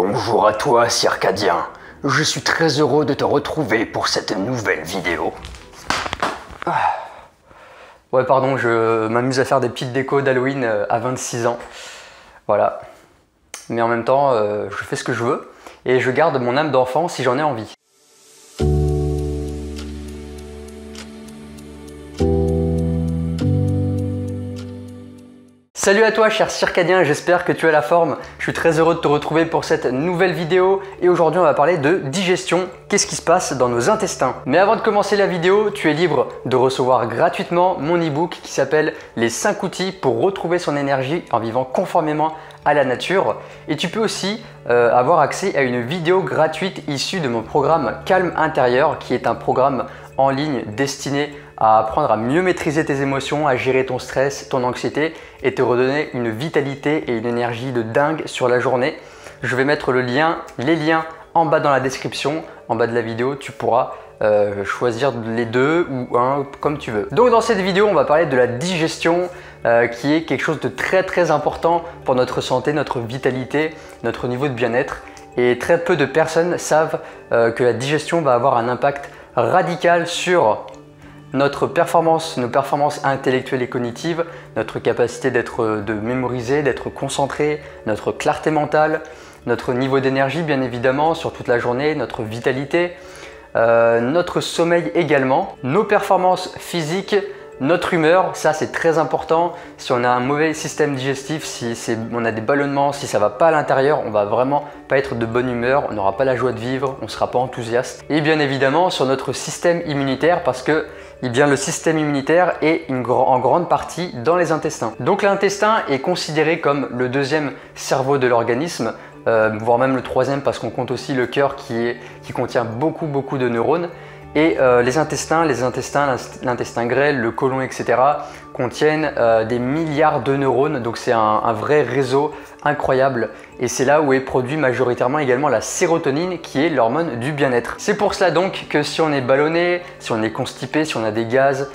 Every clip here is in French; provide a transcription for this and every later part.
Bonjour à toi, Circadien. Je suis très heureux de te retrouver pour cette nouvelle vidéo. Ouais, pardon, je m'amuse à faire des petites décos d'Halloween à 26 ans. Voilà. Mais en même temps, je fais ce que je veux et je garde mon âme d'enfant si j'en ai envie. Salut à toi cher circadien, j'espère que tu as la forme. Je suis très heureux de te retrouver pour cette nouvelle vidéo et aujourd'hui on va parler de digestion. Qu'est-ce qui se passe dans nos intestins? Mais avant de commencer la vidéo, tu es libre de recevoir gratuitement mon e-book qui s'appelle les 5 outils pour retrouver son énergie en vivant conformément à la nature. Et tu peux aussi avoir accès à une vidéo gratuite issue de mon programme Calme Intérieur qui est un programme en ligne destiné à apprendre à mieux maîtriser tes émotions, à gérer ton stress, ton anxiété et te redonner une vitalité et une énergie de dingue sur la journée. Je vais mettre les liens en bas dans la description, en bas de la vidéo, tu pourras choisir les deux ou un comme tu veux. Donc dans cette vidéo, on va parler de la digestion qui est quelque chose de très important pour notre santé, notre vitalité, notre niveau de bien-être. Et très peu de personnes savent que la digestion va avoir un impact radical sur notre performance, nos performances intellectuelles et cognitives, notre capacité de mémoriser, d'être concentré, notre clarté mentale, notre niveau d'énergie bien évidemment sur toute la journée, notre vitalité, notre sommeil également, nos performances physiques, notre humeur, ça c'est très important. Si on a un mauvais système digestif, si on a des ballonnements, si ça va pas à l'intérieur, on va vraiment pas être de bonne humeur, on n'aura pas la joie de vivre, on sera pas enthousiaste. Et bien évidemment sur notre système immunitaire parce que le système immunitaire est en grande partie dans les intestins. Donc l'intestin est considéré comme le deuxième cerveau de l'organisme, voire même le troisième parce qu'on compte aussi le cœur qui contient beaucoup de neurones. Et l'intestin grêle, le côlon, etc. contiennent des milliards de neurones, donc c'est un vrai réseau incroyable. Et c'est là où est produit majoritairement également la sérotonine qui est l'hormone du bien-être. C'est pour cela donc que si on est ballonné, si on est constipé, si on a des gaz,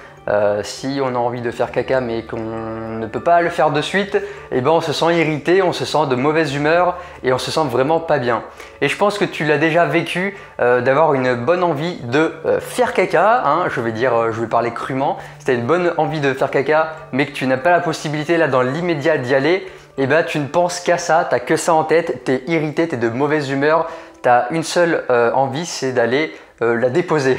si on a envie de faire caca mais qu'on ne peut pas le faire de suite, eh ben on se sent irrité, on se sent de mauvaise humeur et on se sent vraiment pas bien. Et je pense que tu l'as déjà vécu d'avoir une bonne envie de faire caca, hein, je vais parler crûment. Si tu as une bonne envie de faire caca mais que tu n'as pas la possibilité là dans l'immédiat d'y aller, eh ben tu ne penses qu'à ça, tu n'as que ça en tête, tu es irrité, tu es de mauvaise humeur, tu as une seule envie, c'est d'aller la déposer.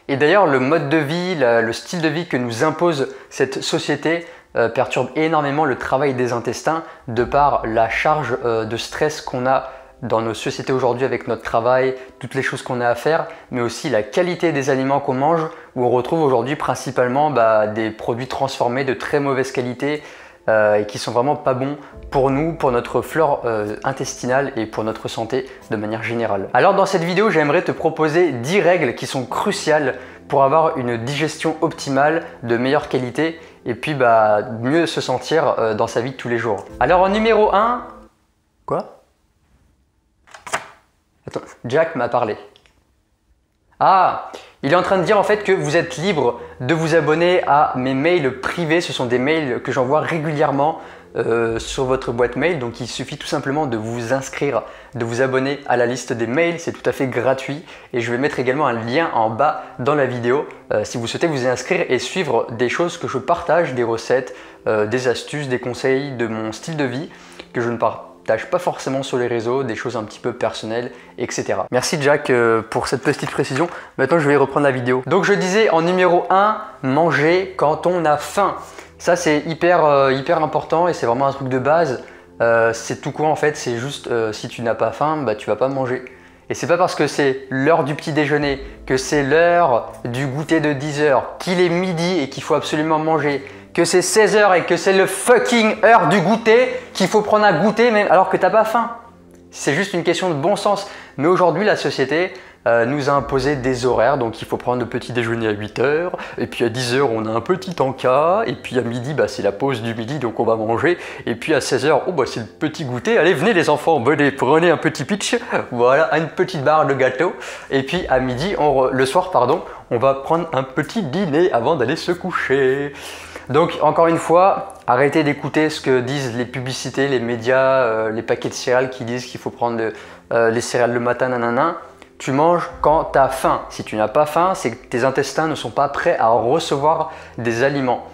Et d'ailleurs, le mode de vie, le style de vie que nous impose cette société perturbe énormément le travail des intestins de par la charge de stress qu'on a dans nos sociétés aujourd'hui avec notre travail, toutes les choses qu'on a à faire, mais aussi la qualité des aliments qu'on mange où on retrouve aujourd'hui principalement des produits transformés de très mauvaise qualité et qui sont vraiment pas bons pour nous, pour notre flore intestinale et pour notre santé de manière générale. Alors dans cette vidéo, j'aimerais te proposer 10 règles qui sont cruciales pour avoir une digestion optimale de meilleure qualité et puis mieux se sentir dans sa vie de tous les jours. Alors en numéro 1, quoi? Attends, Jack m'a parlé. Ah, il est en train de dire en fait que vous êtes libre de vous abonner à mes mails privés. Ce sont des mails que j'envoie régulièrement sur votre boîte mail. Donc il suffit tout simplement de vous inscrire, de vous abonner à la liste des mails. C'est tout à fait gratuit. Et je vais mettre également un lien en bas dans la vidéo si vous souhaitez vous y inscrire et suivre des choses que je partage, des recettes, des astuces, des conseils de mon style de vie que je ne partage pas forcément sur les réseaux, des choses un petit peu personnelles, etc. Merci Jack pour cette petite précision. Maintenant je vais reprendre la vidéo. Donc je disais en numéro 1, manger quand on a faim. Ça c'est hyper important et c'est vraiment un truc de base. C'est tout court en fait, c'est juste si tu n'as pas faim, tu vas pas manger. Et c'est pas parce que c'est l'heure du petit déjeuner, que c'est l'heure du goûter de 10 h, qu'il est midi et qu'il faut absolument manger, que c'est 16 h et que c'est le fucking heure du goûter qu'il faut prendre un goûter même alors que t'as pas faim. C'est juste une question de bon sens. Mais aujourd'hui, la société nous a imposé des horaires. Donc il faut prendre le petit déjeuner à 8 h. Et puis à 10 h, on a un petit encas. Et puis à midi, c'est la pause du midi, donc on va manger. Et puis à 16 h, c'est le petit goûter. Allez, venez les enfants, venez, prenez un petit pitch. Voilà, une petite barre de gâteau. Et puis à midi, le soir, on va prendre un petit dîner avant d'aller se coucher. Donc encore une fois, Arrêtez d'écouter ce que disent les publicités, les médias, les paquets de céréales qui disent qu'il faut prendre les céréales le matin, nanana. Tu manges quand tu as faim. Si tu n'as pas faim, c'est que tes intestins ne sont pas prêts à recevoir des aliments.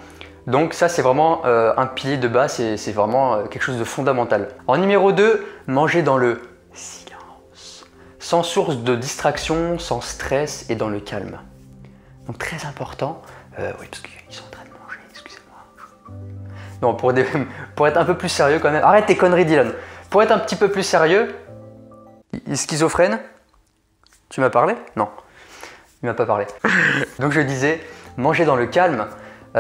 Donc ça, c'est vraiment un pilier de base, c'est vraiment quelque chose de fondamental. En numéro 2, manger dans le silence. Sans source de distraction, sans stress et dans le calme. Donc très important. Oui, parce qu'ils sont en train de manger, excusez-moi. Non, pour être un peu plus sérieux quand même. Arrête tes conneries, Dylan. Pour être un petit peu plus sérieux, il est schizophrène. Tu m'as parlé? Non, il m'a pas parlé. Donc je disais, manger dans le calme,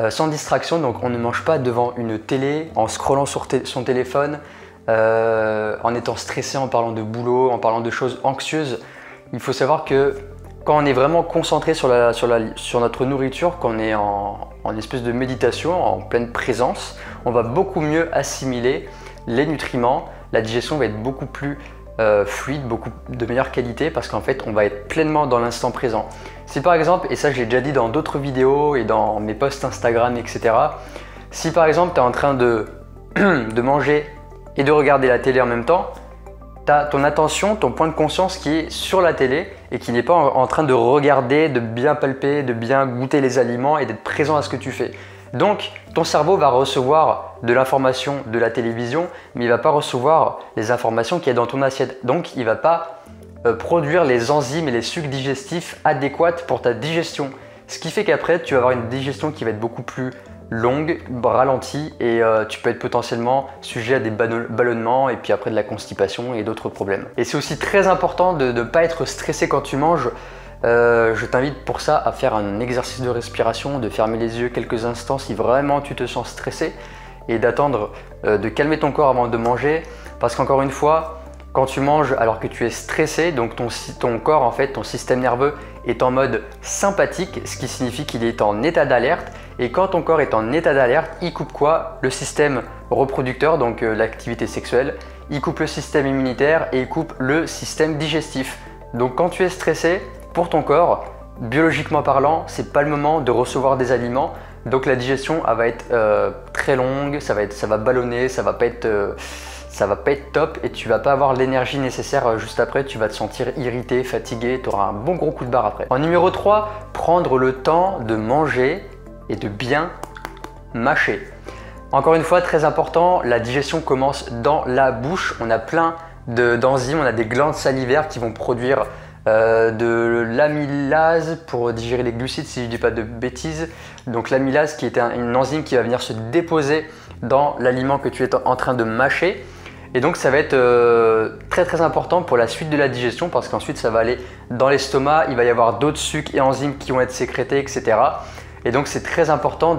sans distraction. Donc on ne mange pas devant une télé, en scrollant sur son téléphone, en étant stressé, en parlant de boulot, en parlant de choses anxieuses. Il faut savoir que quand on est vraiment concentré sur notre nourriture, quand on est en espèce de méditation, en pleine présence, on va beaucoup mieux assimiler les nutriments. La digestion va être beaucoup plus fluide, beaucoup de meilleure qualité parce qu'en fait on va être pleinement dans l'instant présent. Si par exemple, et ça je l'ai déjà dit dans d'autres vidéos et dans mes posts Instagram, etc. Si par exemple tu es en train de manger et de regarder la télé en même temps, tu as ton attention, ton point de conscience qui est sur la télé et qui n'est pas en train de regarder, de bien palper, de bien goûter les aliments et d'être présent à ce que tu fais. Donc, ton cerveau va recevoir de l'information de la télévision, mais il ne va pas recevoir les informations qu'il y a dans ton assiette. Donc, il ne va pas produire les enzymes et les sucs digestifs adéquats pour ta digestion. Ce qui fait qu'après, tu vas avoir une digestion qui va être beaucoup plus longue, ralentie et tu peux être potentiellement sujet à des ballonnements et puis après de la constipation et d'autres problèmes. Et c'est aussi très important de ne pas être stressé quand tu manges. Je t'invite pour ça à faire un exercice de respiration, de fermer les yeux quelques instants si vraiment tu te sens stressé et d'attendre de calmer ton corps avant de manger parce qu'encore une fois, quand tu manges alors que tu es stressé, donc ton corps en fait, ton système nerveux est en mode sympathique, ce qui signifie qu'il est en état d'alerte et quand ton corps est en état d'alerte, il coupe quoi? Le système reproducteur, donc l'activité sexuelle, il coupe le système immunitaire et il coupe le système digestif. Donc quand tu es stressé, pour ton corps, biologiquement parlant, c'est pas le moment de recevoir des aliments, donc la digestion elle va être très longue, ça va ballonner, ça va pas être top et tu vas pas avoir l'énergie nécessaire juste après, tu vas te sentir irrité, fatigué, tu auras un bon gros coup de barre après. En numéro 3, prendre le temps de manger et de bien mâcher. Encore une fois, très important, la digestion commence dans la bouche, on a plein d'enzymes, on a des glandes salivaires qui vont produire de l'amylase pour digérer les glucides si je ne dis pas de bêtises. Donc l'amylase qui est une enzyme qui va venir se déposer dans l'aliment que tu es en train de mâcher. Et donc ça va être très important pour la suite de la digestion parce qu'ensuite ça va aller dans l'estomac, il va y avoir d'autres sucs et enzymes qui vont être sécrétés, etc. Et donc c'est très important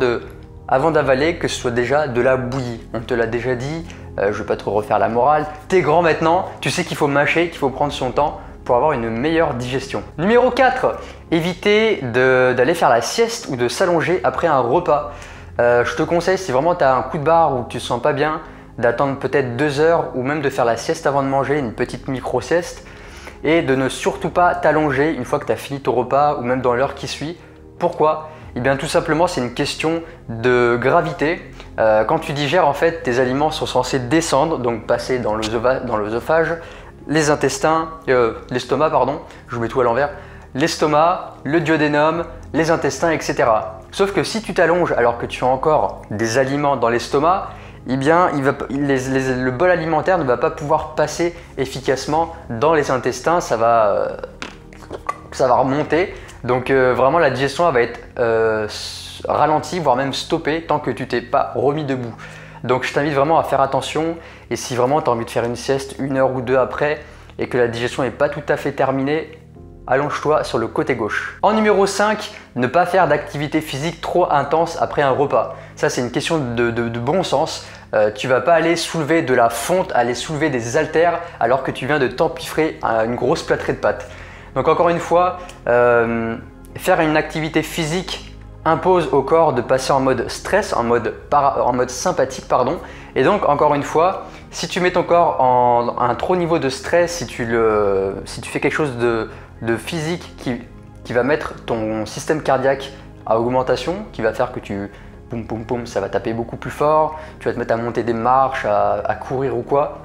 avant d'avaler que ce soit déjà de la bouillie. On te l'a déjà dit, je ne vais pas te refaire la morale. T'es grand maintenant, tu sais qu'il faut mâcher, qu'il faut prendre son temps pour avoir une meilleure digestion. Numéro 4, éviter d'aller faire la sieste ou de s'allonger après un repas. Je te conseille, si vraiment tu as un coup de barre ou que tu ne te sens pas bien, d'attendre peut-être 2 heures ou même de faire la sieste avant de manger, une petite micro-sieste et de ne surtout pas t'allonger une fois que tu as fini ton repas ou même dans l'heure qui suit. Pourquoi? Eh bien tout simplement c'est une question de gravité. Quand tu digères en fait tes aliments sont censés descendre, donc passer dans l'œsophage, les intestins, l'estomac pardon, je vous mets tout à l'envers, l'estomac, le duodénum, les intestins, etc. Sauf que si tu t'allonges alors que tu as encore des aliments dans l'estomac, eh bien le bol alimentaire ne va pas pouvoir passer efficacement dans les intestins, ça va remonter. Donc vraiment la digestion elle va être ralentie, voire même stoppée tant que tu t'es pas remis debout. Donc je t'invite vraiment à faire attention et si vraiment tu as envie de faire une sieste 1 heure ou 2 après et que la digestion n'est pas tout à fait terminée, allonge-toi sur le côté gauche. En numéro 5, ne pas faire d'activité physique trop intense après un repas. Ça c'est une question de bon sens. Tu vas pas aller soulever de la fonte, aller soulever des haltères alors que tu viens de t'empiffrer une grosse plâtrée de pâtes. Donc encore une fois, faire une activité physique impose au corps de passer en mode stress, en mode sympathique pardon. Et donc encore une fois, si tu mets ton corps en un trop niveau de stress, si tu fais quelque chose de physique qui va mettre ton système cardiaque à augmentation, qui va faire que tu poum poum poum, ça va taper beaucoup plus fort. Tu vas te mettre à monter des marches, à courir ou quoi.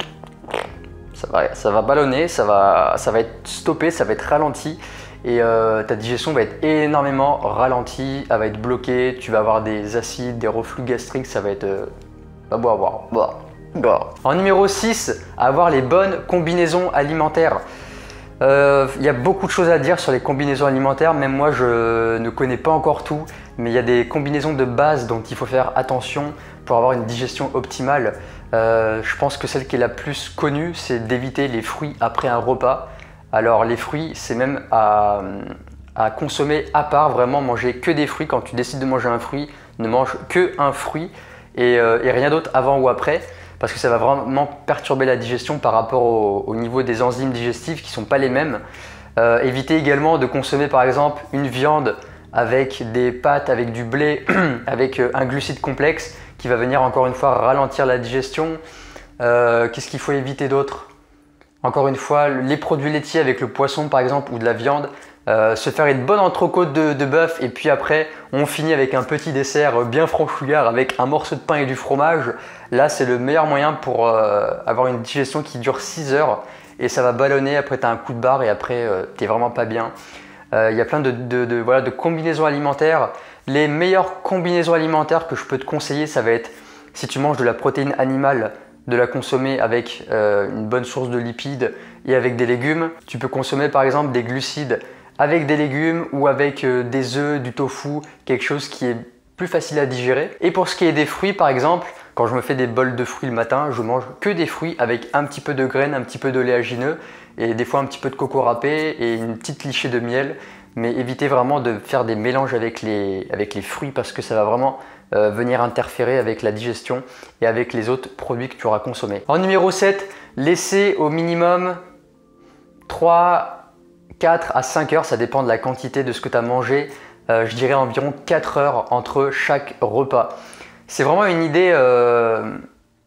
Ça va ballonner, ça va être stoppé, ça va être ralenti. Et ta digestion va être énormément ralentie, elle va être bloquée, tu vas avoir des acides, des reflux gastriques, ça va être pas beau à voir. En numéro 6, avoir les bonnes combinaisons alimentaires. Il y a beaucoup de choses à dire sur les combinaisons alimentaires, même moi je ne connais pas encore tout, mais il y a des combinaisons de base dont il faut faire attention pour avoir une digestion optimale. Je pense que celle qui est la plus connue, c'est d'éviter les fruits après un repas. Alors les fruits, c'est même à consommer à part, vraiment manger que des fruits. Quand tu décides de manger un fruit, ne mange que un fruit et rien d'autre avant ou après, parce que ça va vraiment perturber la digestion par rapport au niveau des enzymes digestives qui ne sont pas les mêmes. Éviter également de consommer par exemple une viande avec des pâtes, avec du blé, avec un glucide complexe qui va venir encore une fois ralentir la digestion. Qu'est-ce qu'il faut éviter d'autre? Encore une fois, les produits laitiers avec le poisson par exemple ou de la viande, se faire une bonne entrecôte de bœuf et puis après on finit avec un petit dessert bien franchouillard avec un morceau de pain et du fromage. Là c'est le meilleur moyen pour avoir une digestion qui dure 6 heures et ça va ballonner, après tu as un coup de barre et après tu n'es vraiment pas bien. Il y a plein de combinaisons alimentaires. Les meilleures combinaisons alimentaires que je peux te conseiller, ça va être si tu manges de la protéine animale, de la consommer avec une bonne source de lipides et avec des légumes. Tu peux consommer par exemple des glucides avec des légumes ou avec des œufs, du tofu, quelque chose qui est plus facile à digérer. Et pour ce qui est des fruits par exemple, quand je me fais des bols de fruits le matin, je mange que des fruits avec un petit peu de graines, un petit peu d'oléagineux et des fois un petit peu de coco râpé et une petite lichée de miel. Mais évitez vraiment de faire des mélanges avec les fruits parce que ça va vraiment venir interférer avec la digestion et avec les autres produits que tu auras consommés. En numéro 7, laissez au minimum 4 à 5 heures, ça dépend de la quantité de ce que tu as mangé. Je dirais environ 4 heures entre chaque repas. C'est vraiment une idée,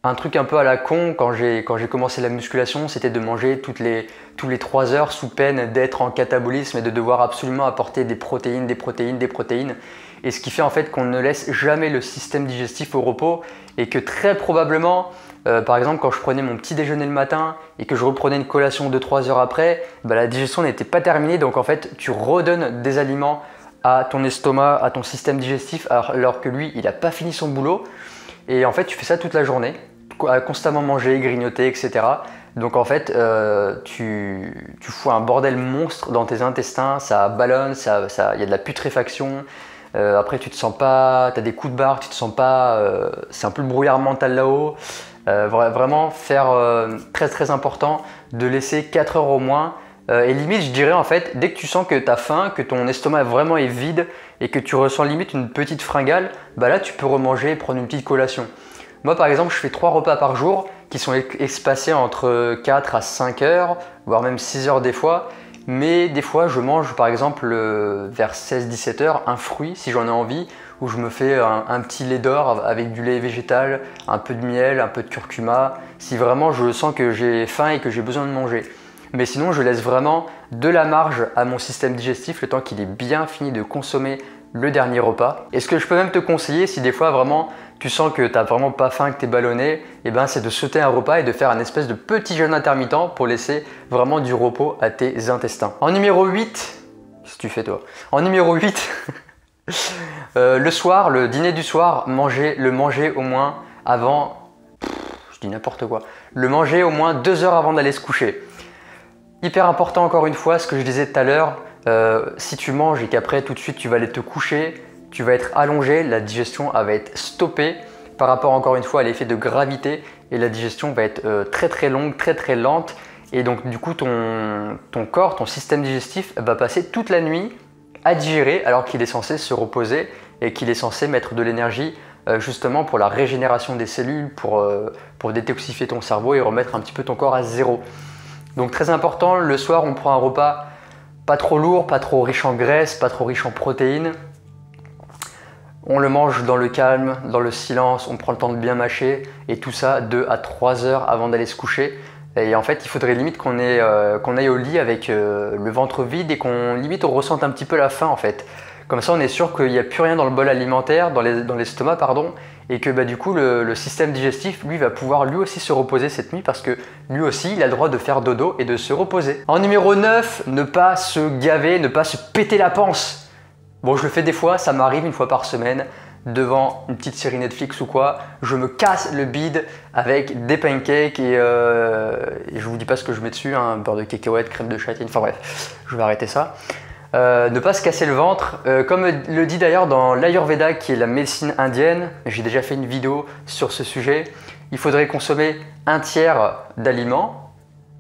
un truc un peu à la con quand j'ai commencé la musculation, c'était de manger tous les 3 heures sous peine d'être en catabolisme et de devoir absolument apporter des protéines. Et ce qui fait en fait qu'on ne laisse jamais le système digestif au repos et que très probablement, par exemple quand je prenais mon petit déjeuner le matin et que je reprenais une collation 2-3 heures après, la digestion n'était pas terminée, donc en fait tu redonnes des aliments à ton estomac, à ton système digestif alors que lui il n'a pas fini son boulot et en fait tu fais ça toute la journée, constamment manger, grignoter, etc. Donc en fait tu fous un bordel monstre dans tes intestins, ça ballonne, il y a de la putréfaction. Après tu te sens pas, tu as des coups de barre, tu te sens pas, c'est un peu le brouillard mental là-haut. Vraiment faire très important de laisser 4 heures au moins. Et limite je dirais en fait, dès que tu sens que tu as faim, que ton estomac vraiment est vide et que tu ressens limite une petite fringale, là tu peux remanger et prendre une petite collation. Moi par exemple je fais 3 repas par jour qui sont espacés entre 4 à 5 heures, voire même 6 heures des fois. Mais des fois je mange par exemple vers 16-17 heures un fruit si j'en ai envie, où je me fais un petit lait d'or avec du lait végétal, un peu de miel, un peu de curcuma, si vraiment je sens que j'ai faim et que j'ai besoin de manger. Mais sinon je laisse vraiment de la marge à mon système digestif le temps qu'il ait bien fini de consommer le dernier repas. Et ce que je peux même te conseiller, si des fois vraiment tu sens que tu n'as vraiment pas faim, que tu es ballonné, c'est de sauter un repas et de faire un espèce de petit jeûne intermittent pour laisser vraiment du repos à tes intestins. En numéro 8, qu'est-ce que tu fais toi? En numéro 8, le soir, le dîner du soir, le manger au moins avant, je dis n'importe quoi, le manger au moins 2 heures avant d'aller se coucher. Hyper important encore une fois, ce que je disais tout à l'heure, si tu manges et qu'après tout de suite tu vas aller te coucher, tu vas être allongé, la digestion va être stoppée par rapport encore une fois à l'effet de gravité et la digestion va être très longue, très lente et donc du coup ton corps, ton système digestif va passer toute la nuit à digérer alors qu'il est censé se reposer et qu'il est censé mettre de l'énergie justement pour la régénération des cellules, pour détoxifier ton cerveau et remettre un petit peu ton corps à zéro. Donc très important, le soir on prend un repas pas trop lourd, pas trop riche en graisse, pas trop riche en protéines. On le mange dans le calme, dans le silence, on prend le temps de bien mâcher et tout ça 2 à 3 heures avant d'aller se coucher. Et en fait, il faudrait limite qu'on aille au lit avec le ventre vide et qu'on limite on ressente un petit peu la faim en fait. Comme ça, on est sûr qu'il n'y a plus rien dans le bol alimentaire, dans l'estomac, pardon, et que du coup, le système digestif, lui, va pouvoir lui aussi se reposer cette nuit parce que lui aussi, il a le droit de faire dodo et de se reposer. En numéro 9, ne pas se gaver, ne pas se péter la panse. Bon, je le fais des fois, ça m'arrive une fois par semaine, devant une petite série Netflix ou quoi, je me casse le bide avec des pancakes et je vous dis pas ce que je mets dessus, hein, beurre de cacahuète, crème de châtaigne, enfin bref, je vais arrêter ça. Ne pas se casser le ventre, comme le dit d'ailleurs dans l'Ayurveda qui est la médecine indienne, j'ai déjà fait une vidéo sur ce sujet, il faudrait consommer un tiers d'aliments,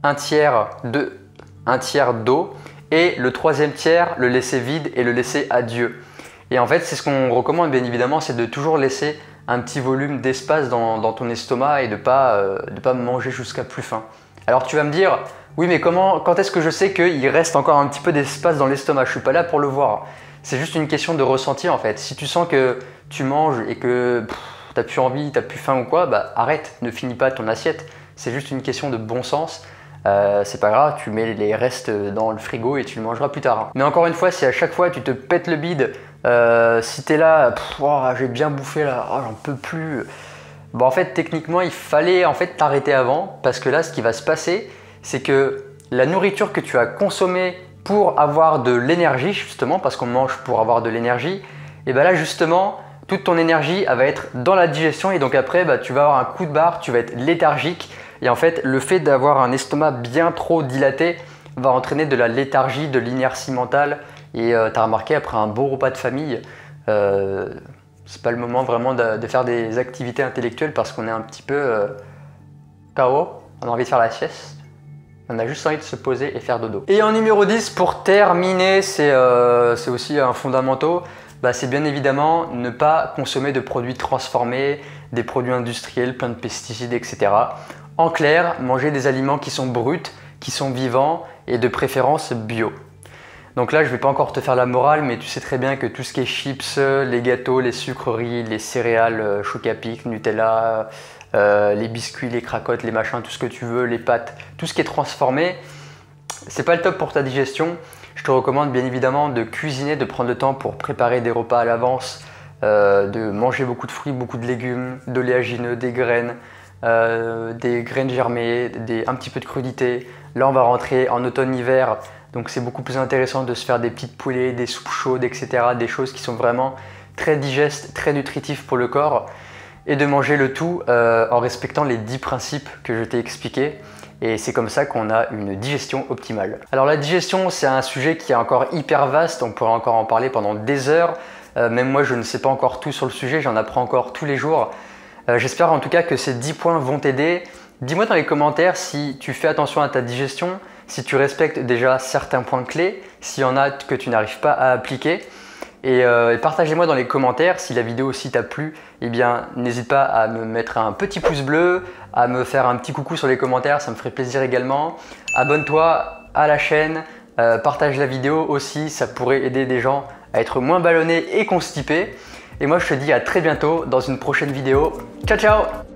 un tiers d'eau et le troisième tiers le laisser vide et le laisser à Dieu. Et en fait c'est ce qu'on recommande bien évidemment, c'est de toujours laisser un petit volume d'espace dans ton estomac et de pas manger jusqu'à plus faim. Alors tu vas me dire, oui mais quand est-ce que je sais qu'il reste encore un petit peu d'espace dans l'estomac? Je suis pas là pour le voir. C'est juste une question de ressenti en fait. Si tu sens que tu manges et que t'as plus envie, t'as plus faim ou quoi, bah arrête, ne finis pas ton assiette. C'est juste une question de bon sens. C'est pas grave, tu mets les restes dans le frigo et tu le mangeras plus tard. Mais encore une fois, si à chaque fois tu te pètes le bide, si t'es là, j'ai bien bouffé là, j'en peux plus. Bon, en fait, techniquement, il fallait en fait t'arrêter avant parce que là, ce qui va se passer, c'est que la nourriture que tu as consommée pour avoir de l'énergie, justement, parce qu'on mange pour avoir de l'énergie, et bien là, justement, toute ton énergie elle va être dans la digestion et donc après, tu vas avoir un coup de barre, tu vas être léthargique. Et en fait, le fait d'avoir un estomac bien trop dilaté va entraîner de la léthargie, de l'inertie mentale. Et tu as remarqué, après un beau repas de famille, c'est pas le moment vraiment de faire des activités intellectuelles parce qu'on est un petit peu KO, on a envie de faire la sieste. On a juste envie de se poser et faire dodo. Et en numéro 10, pour terminer, c'est aussi un fondamental, c'est bien évidemment ne pas consommer de produits transformés, des produits industriels, plein de pesticides, etc. En clair, manger des aliments qui sont bruts, qui sont vivants et de préférence bio. Donc là, je ne vais pas encore te faire la morale, mais tu sais très bien que tout ce qui est chips, les gâteaux, les sucreries, les céréales, Choc à Pic, Nutella, les biscuits, les cracottes, les machins, tout ce que tu veux, les pâtes, tout ce qui est transformé, c'est pas le top pour ta digestion. Je te recommande bien évidemment de cuisiner, de prendre le temps pour préparer des repas à l'avance, de manger beaucoup de fruits, beaucoup de légumes, d'oléagineux, des graines germées, un petit peu de crudité. Là, on va rentrer en automne-hiver. Donc c'est beaucoup plus intéressant de se faire des petites poêlées, des soupes chaudes, etc. Des choses qui sont vraiment très digestes, très nutritives pour le corps. Et de manger le tout en respectant les 10 principes que je t'ai expliqués. Et c'est comme ça qu'on a une digestion optimale. Alors la digestion, c'est un sujet qui est encore hyper vaste. On pourrait encore en parler pendant des heures. Même moi, je ne sais pas encore tout sur le sujet. J'en apprends encore tous les jours. J'espère en tout cas que ces 10 points vont t'aider. Dis-moi dans les commentaires si tu fais attention à ta digestion, si tu respectes déjà certains points clés, s'il y en a que tu n'arrives pas à appliquer. Et partagez-moi dans les commentaires si la vidéo aussi t'a plu. Eh bien, n'hésite pas à me mettre un petit pouce bleu, à me faire un petit coucou sur les commentaires, ça me ferait plaisir également. Abonne-toi à la chaîne, partage la vidéo aussi, ça pourrait aider des gens à être moins ballonnés et constipés. Et moi, je te dis à très bientôt dans une prochaine vidéo. Ciao, ciao!